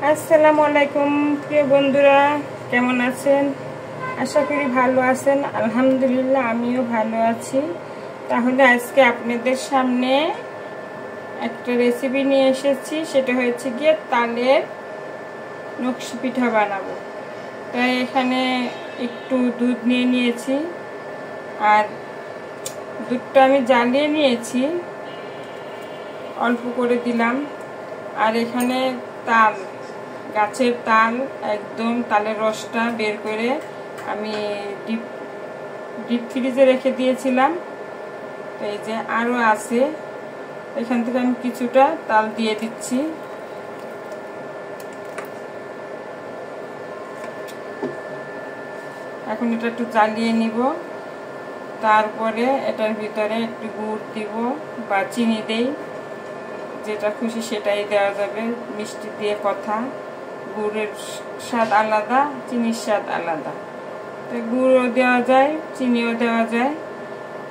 আসসালামু আলাইকুম প্রিয় বন্ধুরা, কেমন আছেন? আশা করি ভালো আছেন। আলহামদুলিল্লাহ আমিও ভালো আছি। তাহলে আজকে আপনাদের সামনে একটা রেসিপি নিয়ে এসেছি, সেটা হচ্ছে গিয়ে তালের নকশি পিঠা বানাবো। তাই এখানে একটু দুধ নিয়ে নিয়েছি, আর দুধটা আমি জ্বালিয়ে নিয়েছি, অল্প করে দিলাম। আর এখানে তাল, গাছের তাল, একদম তালের রসটা বের করে আমি ডিপ ফ্রিজে রেখে দিয়েছিলাম। এই যে আরও আছে, এখান থেকে আমি কিছুটা তাল দিয়ে দিচ্ছি। এখন এটা একটু জ্বালিয়ে নিব, তারপরে এটার ভিতরে একটু গুড় দিব বা চিনি দেই, যেটা খুশি সেটাই দেওয়া যাবে। মিষ্টি দিয়ে কথা, গুড়ের স্বাদ আলাদা, চিনির স্বাদ আলাদা, তো গুড়ও দেওয়া যায়, চিনিও দেওয়া যায়।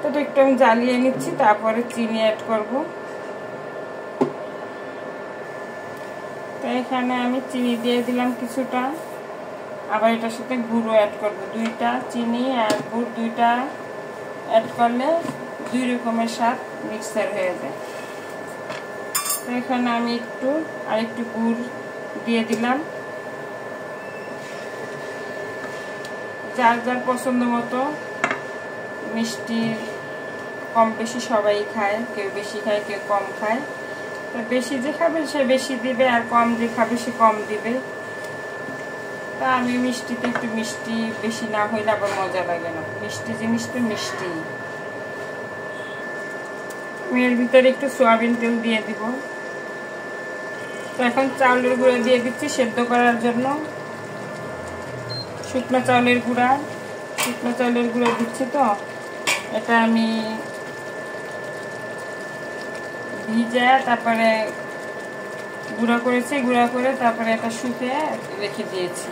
তো একটু আমি জ্বালিয়ে নিচ্ছি, তারপরে চিনি অ্যাড করব। তো এখানে আমি চিনি দিয়ে দিলাম কিছুটা, আবার এটার সাথে গুড়ও অ্যাড করব। দুইটা চিনি আর গুড় দুইটা অ্যাড করলে দুই রকমের স্বাদ মিক্সার হয়ে যায়। তো এখানে আমি একটু গুড় দিয়ে দিলাম। যার যার পছন্দ মতো মিষ্টি কম বেশি সবাই খায়, কেউ বেশি খায় কেউ কম খায়। তো বেশি যে খাবে সে বেশি দিবে, আর কম যে খাবে সে কম দিবে। তা আমি মিষ্টিতে একটু মিষ্টি বেশি না হইলে আবার মজা লাগে না, মিষ্টি জিনিস তো মিষ্টি। আমি এর ভিতরে একটু সয়াবিন তেল দিয়ে দিব। তো এখন চাউলের গুঁড়া দিয়ে দিচ্ছি সেদ্ধ করার জন্য। শুকনো চাউলের গুঁড়া দিচ্ছি। তো এটা আমি ভিজে তারপরে গুঁড়া করেছি, গুঁড়া করে তারপরে এটা শুকিয়ে রেখে দিয়েছি।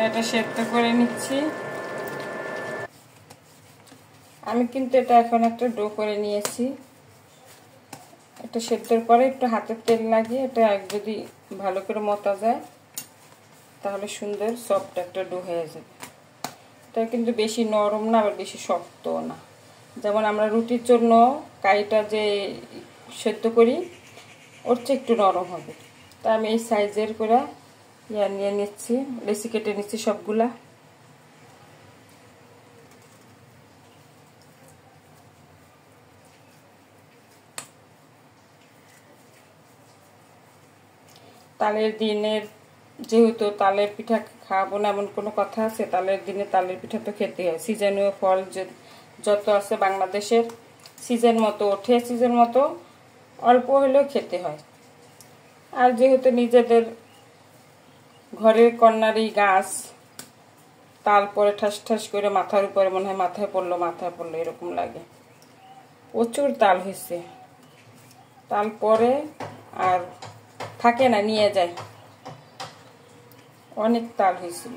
এটা সেদ্ধ করে নিচ্ছি। আমি কিন্তু এটা এখন একটা ডো করে নিয়েছি। এটা সেদ্ধর পরে একটু হাতের তেল লাগিয়ে এটা যদি ভালো করে মতা যায় তাহলে সুন্দর সফট একটা ডো হয়ে যাবে। এটা কিন্তু বেশি নরম না, আবার বেশি শক্তও না। যেমন আমরা রুটির জন্য কাইটা যে সেদ্ধ করি ওর চেয়ে একটু নরম হবে। তা আমি এই সাইজের করে নিয়ে নিচ্ছি, লেচি কেটে নিচ্ছি সবগুলা। তালের দিনের যেহেতু তালের পিঠা খাবো না এমন কোনো কথা আছে? তালের দিনে তালের পিঠা তো খেতে হয়। সিজনীয় ফল যত আছে বাংলাদেশের সিজন মতো ওঠে, সিজন মতো অল্প হলেও খেতে হয়। আর যেহেতু নিজেদের ঘরের কর্নারই গাছ, তাল পরে ঠাস ঠাস করে মাথার উপরে মনে হয় মাথায় পড়লো এরকম লাগে। প্রচুর তাল হয়েছে, তাল পরে আর থাকে না, নিয়ে যায়। অনেক তাল হয়েছিল।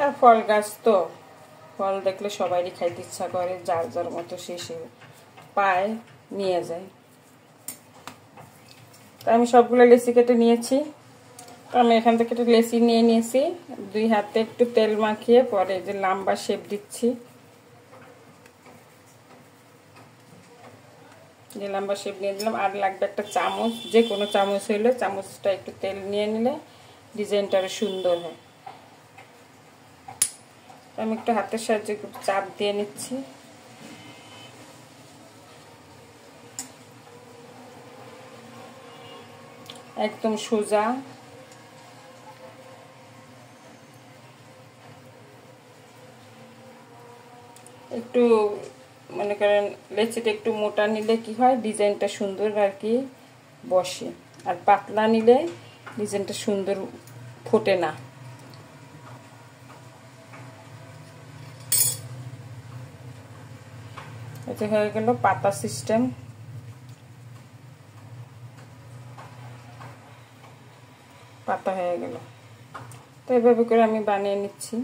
আর ফল গাছ তো, ফল দেখলে সবারই খাইতে ইচ্ছা করে, যার যার মতো সে পায় নিয়ে যায়। তা আমি সবগুলো লেচি কেটে নিয়েছি। তো আমি এখান থেকে একটা লেচি নিয়ে নিয়েছি, দুই হাতে একটু তেল মাখিয়ে পরে যে লম্বা শেপ দিচ্ছি। যে লম্বা শেপ নিয়ে দিলাম। আর লাগবে একটা চামচ, যে কোনো চামচ হইলে চামচটা একটু তেল নিয়ে নিলে ডিজাইনটা আরো সুন্দর হয়। আমি একটু হাতের সাহায্যে একটু চাপ দিয়ে নিচ্ছি। একদম সোজা। একটু মনে করেন লেচিটা একটু মোটা নিলে কি হয়, ডিজাইনটা সুন্দর আর কি বসে। আর পাতলা নিলে ডিজাইনটা সুন্দর ফোটে না। এটা হয়ে গেল পাতা সিস্টেম। পাতা হয়ে গেল। তো এভাবে করে আমি বানিয়ে নিচ্ছি।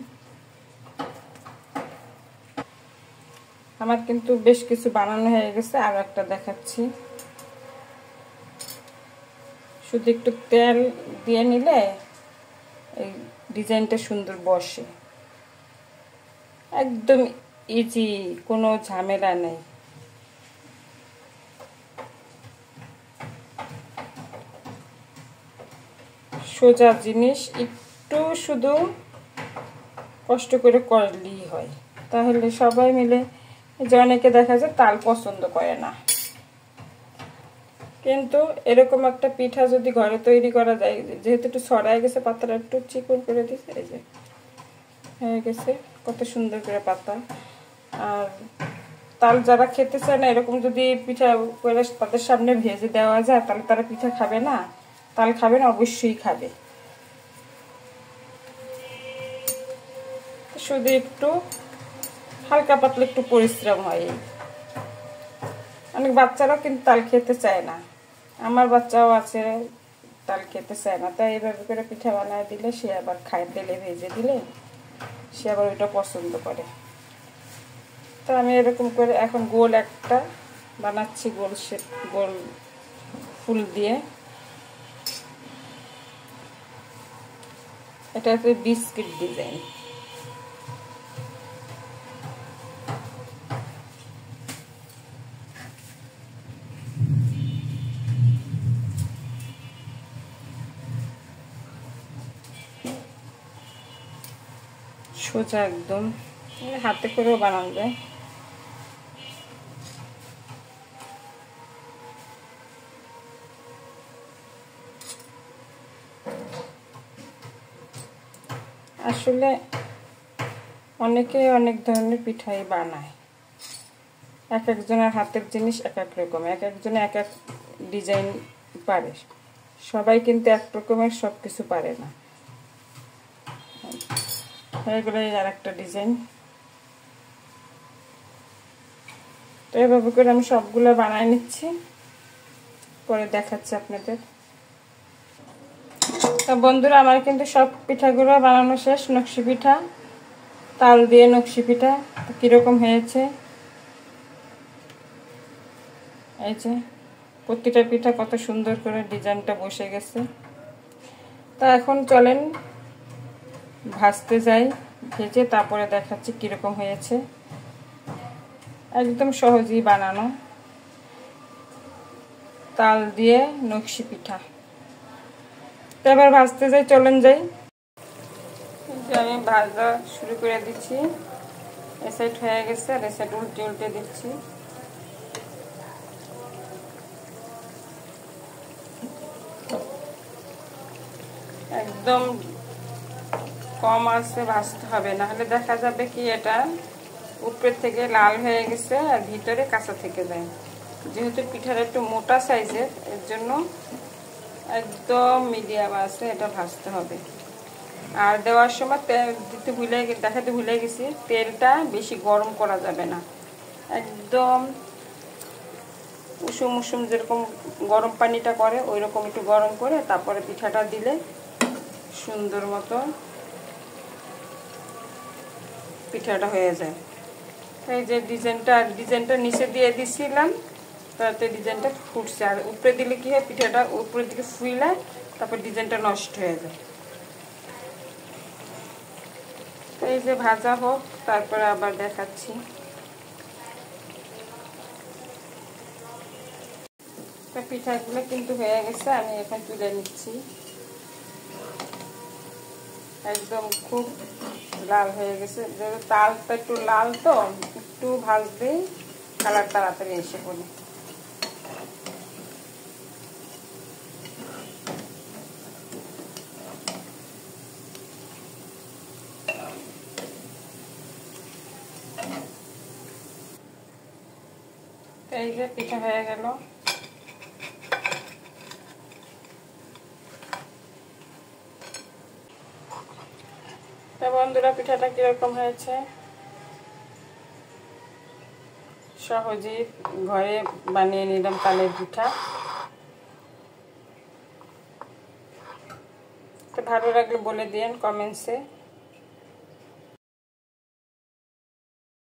আমার কিন্তু বেশ কিছু বানানো হয়ে গেছে, আর একটা দেখাচ্ছি। শুধু একটু তেল দিয়ে নিলে এই ডিজাইনটা সুন্দর বসে, একদম ইজি, কোনো ঝামেলা নেই। সোজা জিনিস, একটু শুধু কষ্ট করে করলেই হয়, তাহলে সবাই মিলে। যে অনেকে দেখা যায় তাল পছন্দ করে না, কিন্তু এরকম একটা পিঠা যদি ঘরে তৈরি করা যায়, যেহেতু একটু ছড়ায় গেছে, পাতাটা একটু চিকন করে দিচ্ছে, এই যে হয়ে গেছে কত সুন্দর করে পাতা। আর তাল যারা খেতে চায় না, এরকম যদি পিঠা করে তাদের সামনে ভেজে দেওয়া যায়, তাহলে তারা পিঠা খাবে না, তাল খাবে না, অবশ্যই খাবে। শুধু একটু হালকা পাতলা একটু পরিশ্রম হয়। অনেক বাচ্চারাও কিন্তু তাল খেতে চায় না, আমার বাচ্চাও আছে তাল খেতে চায় না, তাই এইভাবে করে পিঠা বানায় দিলে সে আবার খায়, তেলে ভেজে দিলে সে আবার ওইটা পছন্দ করে। তো আমি এরকম করে এখন গোল একটা বানাচ্ছি, গোল শেপ, গোল ফুল দিয়ে। এটা হচ্ছে বিস্কিট ডিজাইন। সোজা একদম, হাতে করেও বানানো যায়। আসলে অনেকে অনেক ধরনের পিঠাই বানায়, এক একজনের হাতের জিনিস এক এক রকম, এক একজনে এক এক ডিজাইন পারে, সবাই কিন্তু এক রকমের সব কিছু পারে না। এগুলো আর একটা ডিজাইন। তো এভাবে করে আমি সবগুলো বানাই নিচ্ছি, পরে দেখাচ্ছি আপনাদের। তো বন্ধুরা, আমার কিন্তু সব পিঠাগুলো বানানো শেষ। নকশি পিঠা, তাল দিয়ে নকশি পিঠা কীরকম হয়েছে, এই যে প্রতিটা পিঠা কত সুন্দর করে ডিজাইনটা বসে গেছে। তা এখন চলেন ভাজতে যাই, ভেজে তারপরে দেখাচ্ছি কীরকম হয়েছে। একদম সহজেই বানানো তাল দিয়ে নকশি পিঠা। তো এবার ভাজতে যাই, চলেন যাই। আমি ভাজা শুরু করে দিচ্ছি, এ সাইড হয়ে গেছে, আর এ সাইড উল্টে উল্টে দিচ্ছি। একদম কম আঁচে ভাজতে হবে, নাহলে দেখা যাবে কি এটা উপরের থেকে লাল হয়ে গেছে আর ভিতরে কাঁচা থেকে যায়। যেহেতু পিঠাটা একটু মোটা সাইজের, এর জন্য একদম মিডিয়াম আছে এটা ভাজতে হবে। আর দেওয়ার সময় তেল দিতে দেখাতে ভুলে গেছি, তেলটা বেশি গরম করা যাবে না, একদম উষুম উষুম যেরকম গরম পানিটা করে ওই রকম একটু গরম করে তারপরে পিঠাটা দিলে সুন্দর মতো পিঠাটা হয়ে যায়। এই যে ডিজাইনটা নিচে দিয়ে দিছিলাম, তাতে ডিজাইনটা ফুটছে, আর উপরে দিলে কি হয়, পিঠাটা উপরের দিকে ফুইলে তারপর ডিজাইনটা নষ্ট হয়ে যায়। এই যে ভাজা হোক, তারপরে আবার দেখাচ্ছি। পিঠাগুলো কিন্তু হয়ে গেছে, আমি এখন তুলে নিচ্ছি। একদম খুব লাল হয়ে গেছে, যেহেতু তালটা একটু লাল, তো একটু ভাজলেই কালার তাড়াতাড়ি এসে পড়ে। এই যে পিঠা হয়ে গেল। তো বন্ধুরা, পিঠাটা কিরকম হয়েছে, সহজেই ঘরে বানিয়ে নিলাম তালের পিঠা। তো ভালো লাগলে বলে দিন কমেন্টসে।